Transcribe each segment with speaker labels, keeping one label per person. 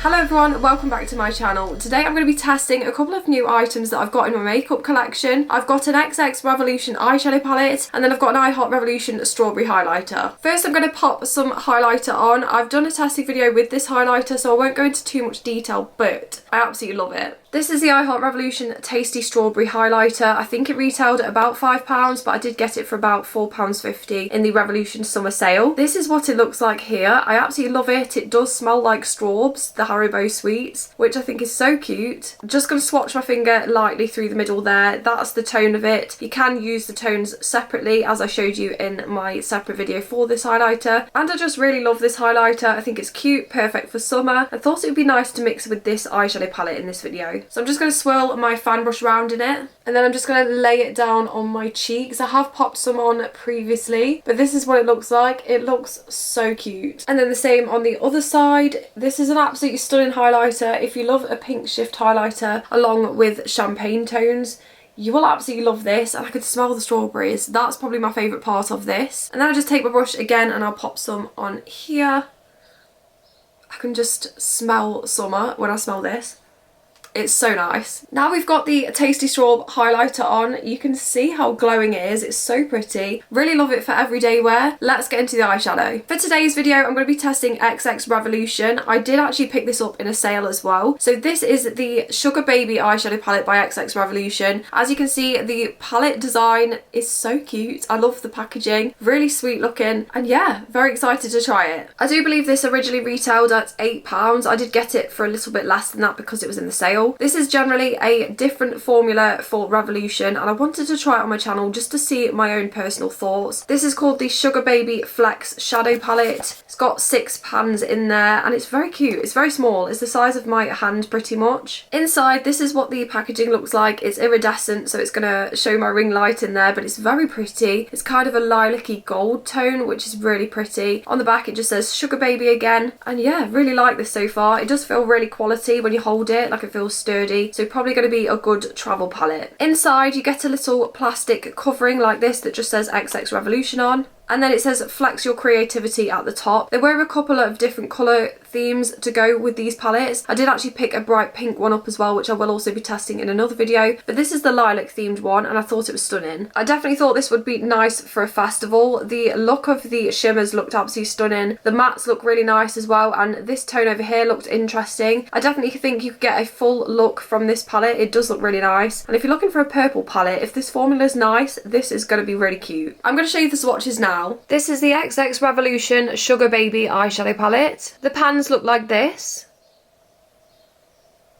Speaker 1: Hello everyone, welcome back to my channel. Today I'm going to be testing a couple of new items that I've got in my makeup collection. I've got an XX Revolution eyeshadow palette and then I've got an iHeart Revolution strawberry highlighter. First I'm going to pop some highlighter on. I've done a testing video with this highlighter so I won't go into too much detail, but I absolutely love it. This is the iHeart Revolution Tasty Strawberry Highlighter. I think it retailed at about £5, but I did get it for about £4.50 in the Revolution summer sale. This is what it looks like here. I absolutely love it. It does smell like Straubs, the Haribo sweets, which I think is so cute. I'm just going to swatch my finger lightly through the middle there. That's the tone of it. You can use the tones separately, as I showed you in my separate video for this highlighter. And I just really love this highlighter. I think it's cute, perfect for summer. I thought it would be nice to mix with this eyeshadow palette in this video. So I'm just going to swirl my fan brush around in it and then I'm just going to lay it down on my cheeks. I have popped some on previously, but this is what it looks like. It looks so cute. And then the same on the other side. This is an absolutely stunning highlighter. If you love a pink shift highlighter along with champagne tones, you will absolutely love this. And I could smell the strawberries. That's probably my favourite part of this. And then I just take my brush again and I'll pop some on here. I can just smell summer when I smell this. It's so nice. Now we've got the Tasty Straw highlighter on. You can see how glowing it is. It's so pretty. Really love it for everyday wear. Let's get into the eyeshadow. For today's video, I'm going to be testing XX Revolution. I did actually pick this up in a sale as well. So this is the Sugar Baby eyeshadow palette by XX Revolution. As you can see, the palette design is so cute. I love the packaging. Really sweet looking. And yeah, very excited to try it. I do believe this originally retailed at £8. I did get it for a little bit less than that because it was in the sale. This is generally a different formula for Revolution and I wanted to try it on my channel just to see my own personal thoughts. This is called the Sugar Baby Flexx Shadow Palette. It's got 6 pans in there and it's very cute. It's very small. It's the size of my hand pretty much. Inside, this is what the packaging looks like. It's iridescent, so it's going to show my ring light in there, but it's very pretty. It's kind of a lilac-y gold tone, which is really pretty. On the back, it just says Sugar Baby again. And yeah, really like this so far. It does feel really quality when you hold it, like it feels sturdy, so probably going to be a good travel palette. Inside you get a little plastic covering like this that just says XX Revolution on. And then it says flex your creativity at the top. There were a couple of different colour themes to go with these palettes. I did actually pick a bright pink one up as well, which I will also be testing in another video. But this is the lilac themed one and I thought it was stunning. I definitely thought this would be nice for a festival. The look of the shimmers looked absolutely stunning. The mattes look really nice as well and this tone over here looked interesting. I definitely think you could get a full look from this palette. It does look really nice. And if you're looking for a purple palette, if this formula is nice, this is going to be really cute. I'm going to show you the swatches now. This is the XX Revolution Sugar Baby eyeshadow palette. The pans look like this.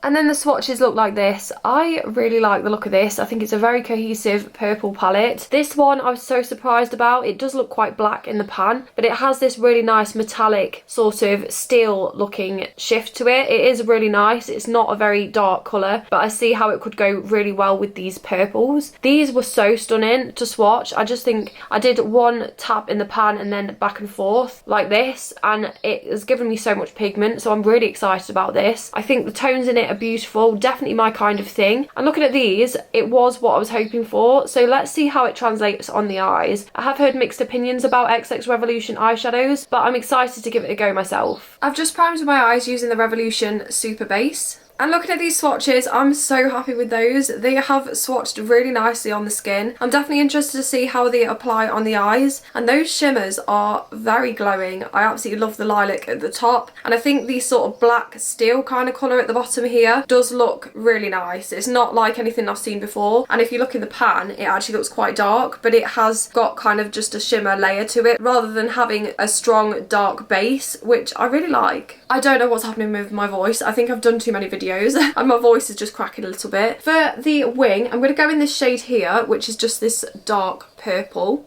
Speaker 1: And then the swatches look like this. I really like the look of this. I think it's a very cohesive purple palette. This one I was so surprised about. It does look quite black in the pan, but it has this really nice metallic sort of steel looking shift to it. It is really nice. It's not a very dark colour, but I see how it could go really well with these purples. These were so stunning to swatch. I just think I did one tap in the pan and then back and forth like this, and it has given me so much pigment, so I'm really excited about this. I think the tones in it are beautiful, definitely my kind of thing. And looking at these, it was what I was hoping for, so let's see how it translates on the eyes. I have heard mixed opinions about XX Revolution eyeshadows, but I'm excited to give it a go myself. I've just primed my eyes using the Revolution Super Base. And looking at these swatches, I'm so happy with those. They have swatched really nicely on the skin. I'm definitely interested to see how they apply on the eyes. And those shimmers are very glowing. I absolutely love the lilac at the top. And I think the sort of black steel kind of colour at the bottom here does look really nice. It's not like anything I've seen before. And if you look in the pan, it actually looks quite dark, but it has got kind of just a shimmer layer to it rather than having a strong dark base, which I really like. I don't know what's happening with my voice. I think I've done too many videos and my voice is just cracking a little bit. For the wing, I'm going to go in this shade here, which is just this dark purple.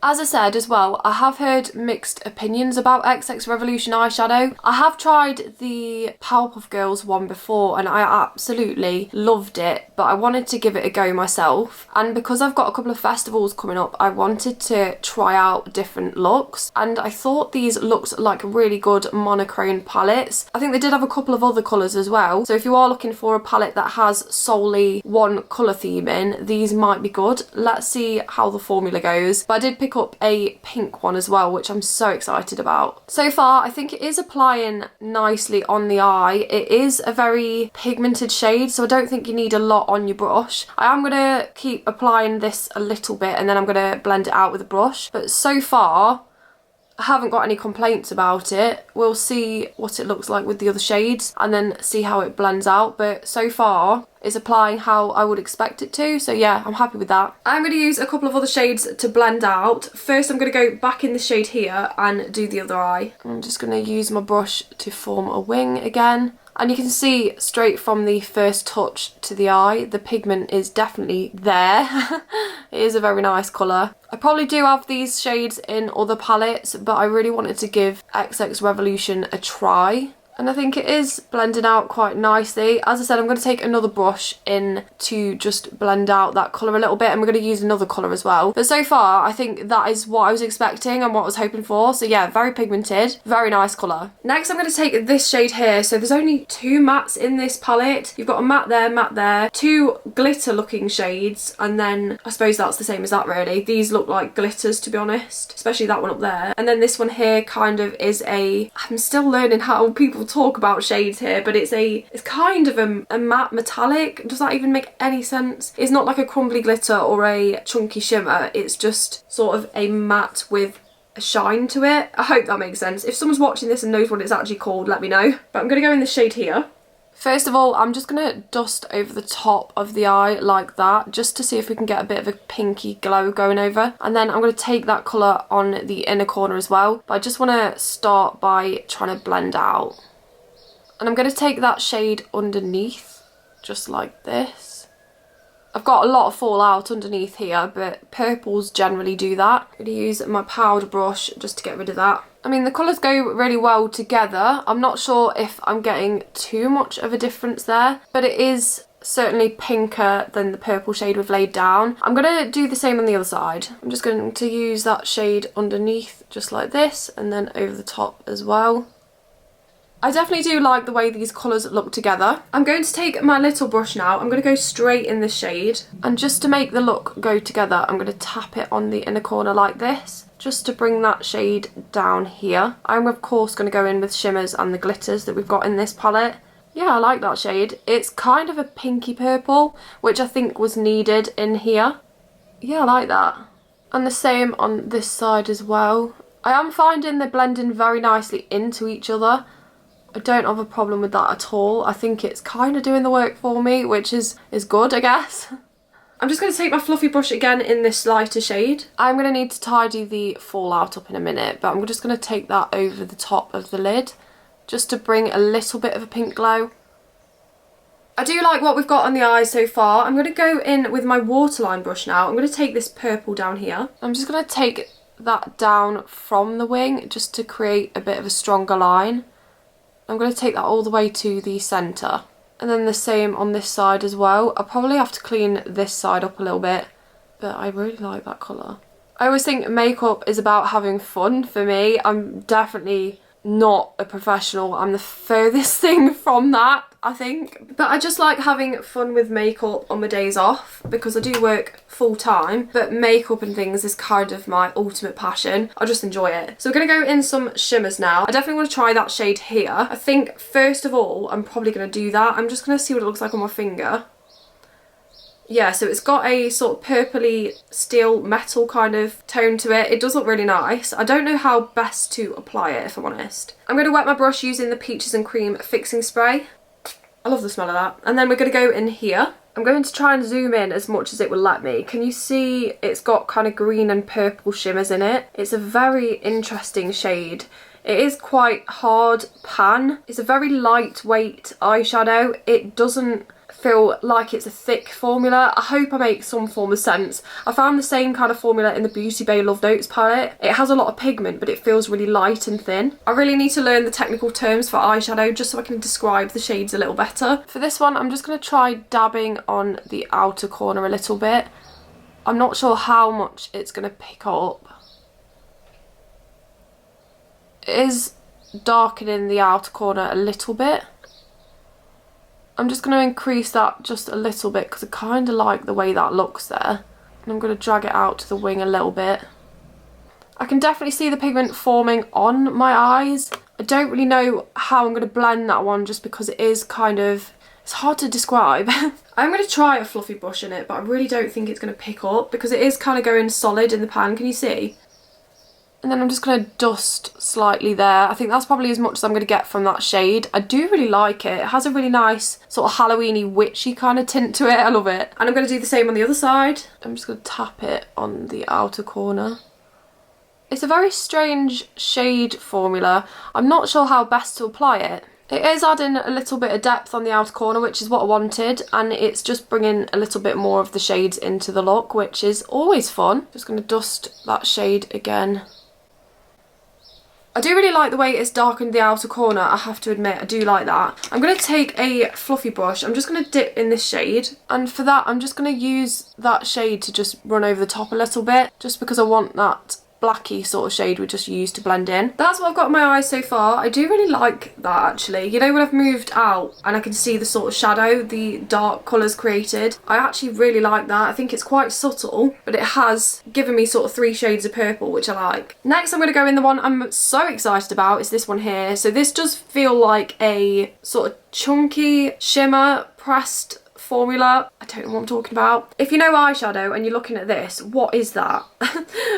Speaker 1: As I said as well, I have heard mixed opinions about XX Revolution eyeshadow. I have tried the Powerpuff Girls one before and I absolutely loved it, but I wanted to give it a go myself. And because I've got a couple of festivals coming up, I wanted to try out different looks. And I thought these looked like really good monochrome palettes. I think they did have a couple of other colours as well. So if you are looking for a palette that has solely one colour theme in, these might be good. Let's see how the formula goes. But I did pick pick up a pink one as well, which I'm so excited about. So far, I think it is applying nicely on the eye. It is a very pigmented shade, so I don't think you need a lot on your brush. I am going to keep applying this a little bit and then I'm going to blend it out with a brush. But so far, I haven't got any complaints about it. We'll see what it looks like with the other shades and then see how it blends out. But so far, it's applying how I would expect it to. So yeah, I'm happy with that. I'm going to use a couple of other shades to blend out. First, I'm going to go back in the shade here and do the other eye. I'm just going to use my brush to form a wing again. And you can see straight from the first touch to the eye, the pigment is definitely there. It is a very nice colour. I probably do have these shades in other palettes, but I really wanted to give XX Revolution a try. And I think it is blending out quite nicely. As I said, I'm going to take another brush in to just blend out that colour a little bit, and we're going to use another colour as well. But so far, I think that is what I was expecting and what I was hoping for. So yeah, very pigmented, very nice colour. Next, I'm going to take this shade here. So there's only 2 mattes in this palette. You've got a matte there, 2 glitter looking shades, and then I suppose that's the same as that really. These look like glitters, to be honest, especially that one up there. And then this one here kind of is I'm still learning how people talk about shades here, but it's kind of a matte metallic. Does that even make any sense? It's not like a crumbly glitter or a chunky shimmer. It's just sort of a matte with a shine to it. I hope that makes sense. If someone's watching this and knows what it's actually called, let me know. But I'm going to go in the shade here. First of all, I'm just going to dust over the top of the eye like that, just to see if we can get a bit of a pinky glow going over. And then I'm going to take that colour on the inner corner as well. But I just want to start by trying to blend out. And I'm going to take that shade underneath, just like this. I've got a lot of fallout underneath here, but purples generally do that. I'm going to use my powder brush just to get rid of that. I mean, the colours go really well together. I'm not sure if I'm getting too much of a difference there, but it is certainly pinker than the purple shade we've laid down. I'm going to do the same on the other side. I'm just going to use that shade underneath, just like this, and then over the top as well. I definitely do like the way these colours look together. I'm going to take my little brush now. I'm going to go straight in the shade. And just to make the look go together, I'm going to tap it on the inner corner like this, just to bring that shade down here. I'm of course going to go in with shimmers and the glitters that we've got in this palette. Yeah, I like that shade. It's kind of a pinky purple, which I think was needed in here. Yeah, I like that. And the same on this side as well. I am finding they're blending very nicely into each other. I don't have a problem with that at all. I think it's kind of doing the work for me, which is good, I guess. I'm just going to take my fluffy brush again in this lighter shade. I'm going to need to tidy the fallout up in a minute, but I'm just going to take that over the top of the lid, just to bring a little bit of a pink glow. I do like what we've got on the eyes so far. I'm going to go in with my waterline brush now. I'm going to take this purple down here. I'm just going to take that down from the wing, just to create a bit of a stronger line. I'm going to take that all the way to the centre. And then the same on this side as well. I'll probably have to clean this side up a little bit, but I really like that colour. I always think makeup is about having fun for me. I'm definitely not a professional. I'm the furthest thing from that, I think. But I just like having fun with makeup on my days off, because I do work full time, but makeup and things is kind of my ultimate passion. I just enjoy it. So we're going to go in some shimmers now. I definitely want to try that shade here. I think first of all, I'm probably going to do that. I'm just going to see what it looks like on my finger. Yeah, so it's got a sort of purpley steel metal kind of tone to it. It does look really nice. I don't know how best to apply it, if I'm honest. I'm going to wet my brush using the Peaches and Cream fixing spray. I love the smell of that. And then we're going to go in here. I'm going to try and zoom in as much as it will let me. Can you see it's got kind of green and purple shimmers in it? It's a very interesting shade. It is quite hard pan. It's a very lightweight eyeshadow. It doesn't feel like it's a thick formula. I hope I make some form of sense. I found the same kind of formula in the Beauty Bay Love Notes palette. It has a lot of pigment, but it feels really light and thin. I really need to learn the technical terms for eyeshadow just so I can describe the shades a little better. For this one, I'm just going to try dabbing on the outer corner a little bit. I'm not sure how much it's going to pick up. It is darkening the outer corner a little bit. I'm just going to increase that just a little bit because I kind of like the way that looks there. And I'm going to drag it out to the wing a little bit. I can definitely see the pigment forming on my eyes. I don't really know how I'm going to blend that one just because it is kind of, it's hard to describe. I'm going to try a fluffy brush in it, but I really don't think it's going to pick up because it is kind of going solid in the pan. Can you see? And then I'm just going to dust slightly there. I think that's probably as much as I'm going to get from that shade. I do really like it. It has a really nice sort of Halloween-y, witchy kind of tint to it. I love it. And I'm going to do the same on the other side. I'm just going to tap it on the outer corner. It's a very strange shade formula. I'm not sure how best to apply it. It is adding a little bit of depth on the outer corner, which is what I wanted, and it's just bringing a little bit more of the shades into the look, which is always fun. Just going to dust that shade again. I do really like the way it's darkened the outer corner, I have to admit, I do like that. I'm going to take a fluffy brush, I'm just going to dip in this shade, and for that I'm just going to use that shade to just run over the top a little bit, just because I want that blacky sort of shade we just used to blend in. That's what I've got in my eyes so far. I do really like that actually. You know, when I've moved out and I can see the sort of shadow the dark colours created, I actually really like that. I think it's quite subtle, but it has given me sort of 3 shades of purple, which I like. Next I'm going to go in the one I'm so excited about, is this one here. So this does feel like a sort of chunky shimmer pressed formula. I don't know what I'm talking about. If you know eyeshadow and you're looking at this, what is that?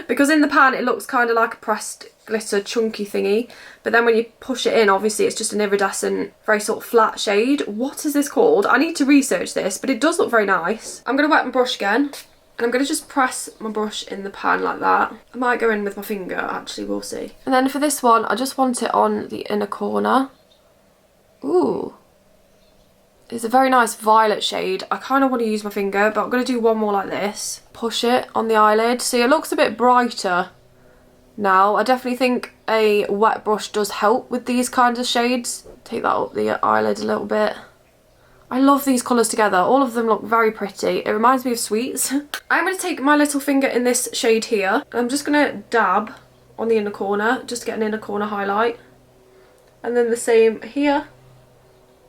Speaker 1: Because in the pan it looks kind of like a pressed glitter chunky thingy, but then when you push it in, obviously it's just an iridescent, very sort of flat shade. What is this called? I need to research this, but it does look very nice. I'm going to wet my brush again, and I'm going to just press my brush in the pan like that. I might go in with my finger, actually, we'll see. And then for this one, I just want it on the inner corner. Ooh. It's a very nice violet shade. I kind of want to use my finger, but I'm going to do one more like this. Push it on the eyelid. See, it looks a bit brighter now. I definitely think a wet brush does help with these kinds of shades. Take that up the eyelid a little bit. I love these colours together. All of them look very pretty. It reminds me of sweets. I'm going to take my little finger in this shade here. I'm just going to dab on the inner corner, just to get an inner corner highlight. And then the same here.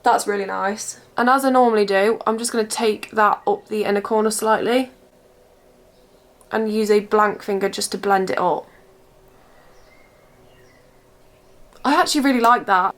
Speaker 1: That's really nice. And as I normally do, I'm just going to take that up the inner corner slightly and use a blank finger just to blend it up. I actually really like that.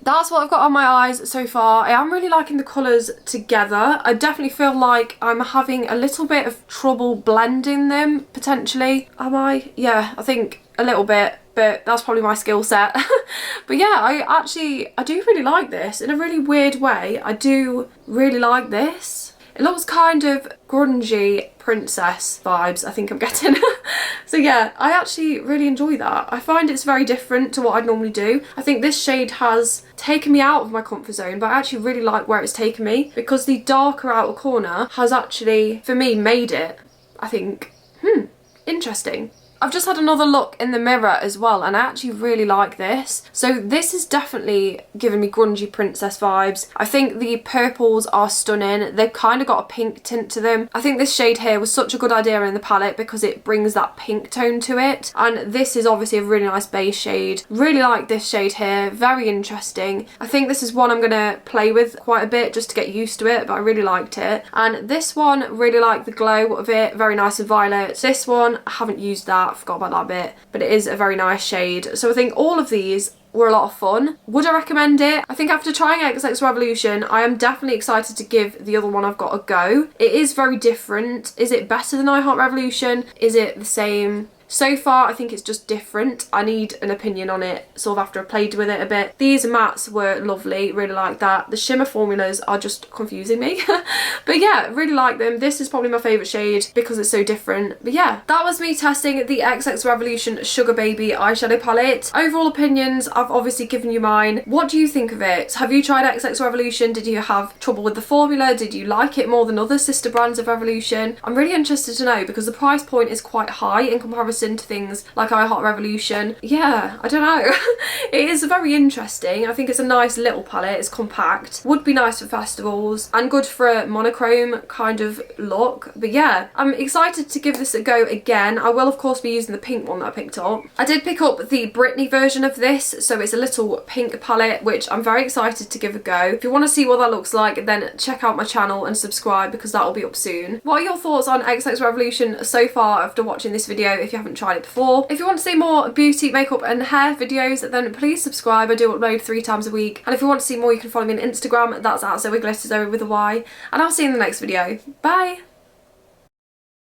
Speaker 1: That's what I've got on my eyes so far. I am really liking the colours together. I definitely feel like I'm having a little bit of trouble blending them, potentially. Am I? Yeah, I think a little bit, but that's probably my skill set. But yeah, I do really like this in a really weird way. I do really like this. It looks kind of grungy princess vibes, I think I'm getting. So yeah, I actually really enjoy that. I find it's very different to what I'd normally do. I think this shade has taken me out of my comfort zone, but I actually really like where it's taken me, because the darker outer corner has actually, for me, made it, I think, interesting. I've just had another look in the mirror as well, and I actually really like this. So this is definitely giving me grungy princess vibes. I think the purples are stunning. They've kind of got a pink tint to them. I think this shade here was such a good idea in the palette because it brings that pink tone to it. And this is obviously a really nice beige shade. Really like this shade here. Very interesting. I think this is one I'm going to play with quite a bit just to get used to it, but I really liked it. And this one, really like the glow of it. Very nice and violet. This one, I haven't used that. I forgot about that bit, but it is a very nice shade. So I think all of these were a lot of fun. Would I recommend it? I think after trying XX Revolution, I am definitely excited to give the other one I've got a go. It is very different. Is it better than I Heart Revolution? Is it the same? So far, I think it's just different. I need an opinion on it sort of after I played with it a bit. These mattes were lovely, really like that. The shimmer formulas are just confusing me. But yeah, really like them. This is probably my favourite shade because it's so different. But yeah, that was me testing the XX Revolution Sugar Baby eyeshadow palette. Overall opinions, I've obviously given you mine. What do you think of it? Have you tried XX Revolution? Did you have trouble with the formula? Did you like it more than other sister brands of Revolution? I'm really interested to know because the price point is quite high in comparison comparison to things like I Heart Revolution. Yeah, I don't know. It is very interesting. I think it's a nice little palette. It's compact. Would be nice for festivals and good for a monochrome kind of look. But yeah, I'm excited to give this a go again. I will of course be using the pink one that I picked up. I did pick up the Britney version of this, so it's a little pink palette, which I'm very excited to give a go. If you want to see what that looks like, then check out my channel and subscribe because that will be up soon. What are your thoughts on XX Revolution so far after watching this video if you haven't tried it before? If you want to see more beauty, makeup and hair videos, then please subscribe. I do upload 3 times a week. And if you want to see more, you can follow me on Instagram. That's at Zoey Glitter, Zoey with a Y. And I'll see you in the next video. Bye!